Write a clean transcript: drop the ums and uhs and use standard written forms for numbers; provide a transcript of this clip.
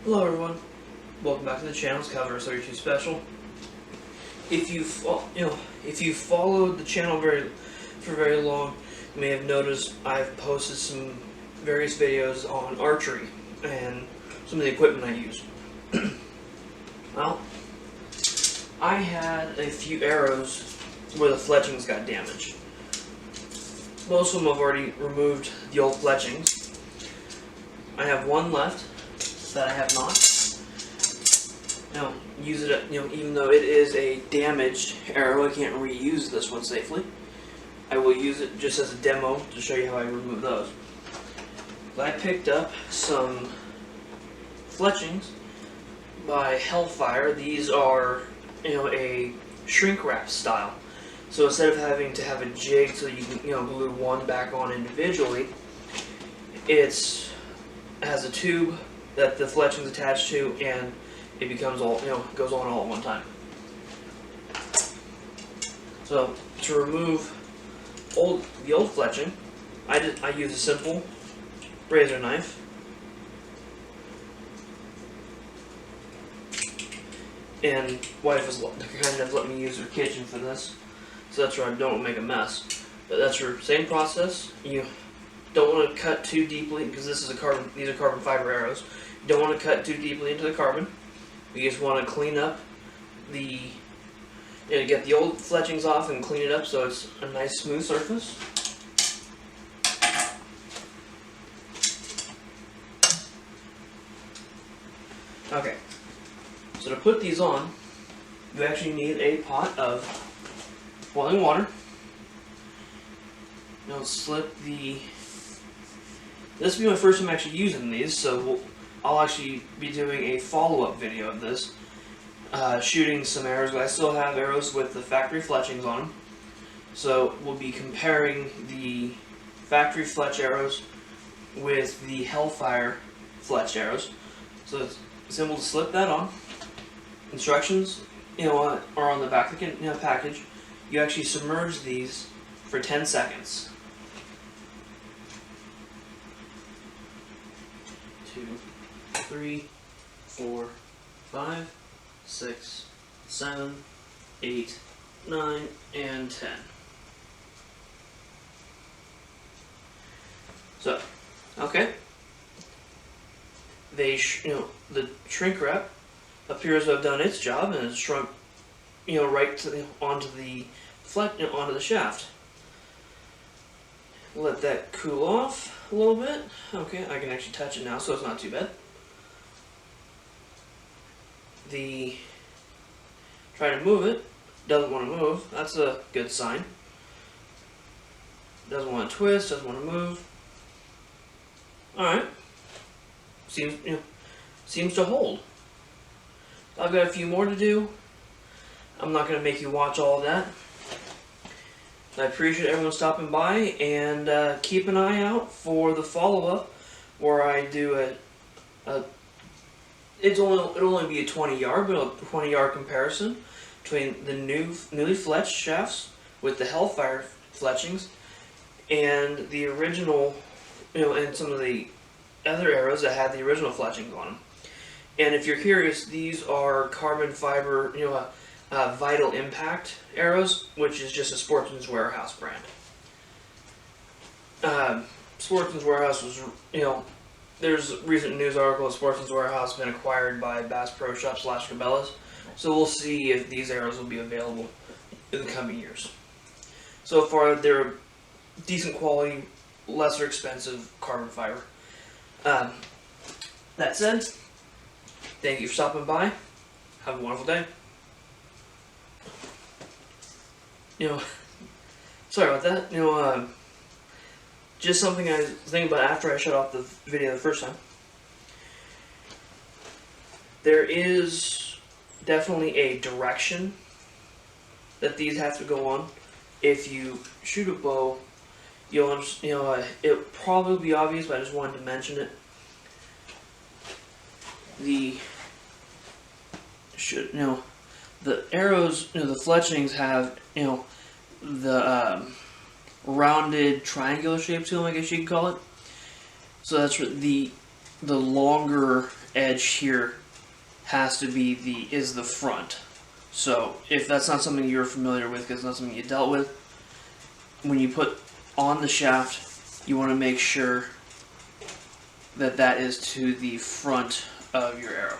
Hello everyone, welcome back to the channel. It's Calvin 32 Special. If you followed the channel for very long, you may have noticed I've posted some various videos on archery and some of the equipment I use. Well, I had a few arrows where the fletchings got damaged. Most of them I've already removed the old fletchings. I have one left that I have not. Use it. Even though it is a damaged arrow, I can't reuse this one safely. I will use it just as a demo to show you how I remove those. But I picked up some fletchings by Hellfire. These are, a shrink wrap style. So instead of having to have a jig so you can, glue one back on individually, it has a tube that the fletching's attached to, and it becomes all, goes on all at one time. So to remove the old fletching, I use a simple razor knife. And wife is kind enough to let me use her kitchen for this, so that's where I don't make a mess. But that's her same process. You don't want to cut too deeply because these are carbon fiber arrows. You don't want to cut too deeply into the carbon. You just want to clean up get the old fletchings off and clean it up so it's a nice smooth surface. Okay, so to put these on, you actually need a pot of boiling water. Now slip the... This will be my first time actually using these, so I'll actually be doing a follow-up video of this. Shooting some arrows, but I still have arrows with the factory fletchings on them. So we'll be comparing the factory fletch arrows with the Hellfire fletch arrows. So it's simple to slip that on. Instructions, are on the back of the package. You actually submerge these for 10 seconds. 2, 3, 4, 5, 6, 7, 8, 9, and 10. So, okay. The shrink wrap appears to have done its job and it's shrunk, right to onto the shaft. Let that cool off a little bit. Okay, I can actually touch it now, so it's not too bad. Try to move it, doesn't want to move. That's a good sign. Doesn't want to twist, doesn't want to move. Alright. Seems to hold. I've got a few more to do. I'm not going to make you watch all of that. I appreciate everyone stopping by, and keep an eye out for the follow-up where I do it'll only be a 20-yard, but a 20-yard comparison between the newly fletched shafts with the Hellfire fletchings and the original, and some of the other arrows that had the original fletchings on them. And if you're curious, these are carbon fiber, Vital Impact arrows, which is just a Sportsman's Warehouse brand. Sportsman's Warehouse was, there's a recent news article that Sportsman's Warehouse has been acquired by Bass Pro Shop / Cabela's. So we'll see if these arrows will be available in the coming years. So far, they're decent quality, lesser expensive carbon fiber. That said, thank you for stopping by. Have a wonderful day. Sorry about that. Just something I was thinking about after I shut off the video the first time. There is definitely a direction that these have to go on. If you shoot a bow, it'll probably be obvious, but I just wanted to mention it. The arrows, the fletchings have, the rounded triangular shape to them, I guess you could call it. So that's the longer edge here has to be the front. So if that's not something you're familiar with, because it's not something you dealt with, when you put on the shaft, you want to make sure that that is to the front of your arrow.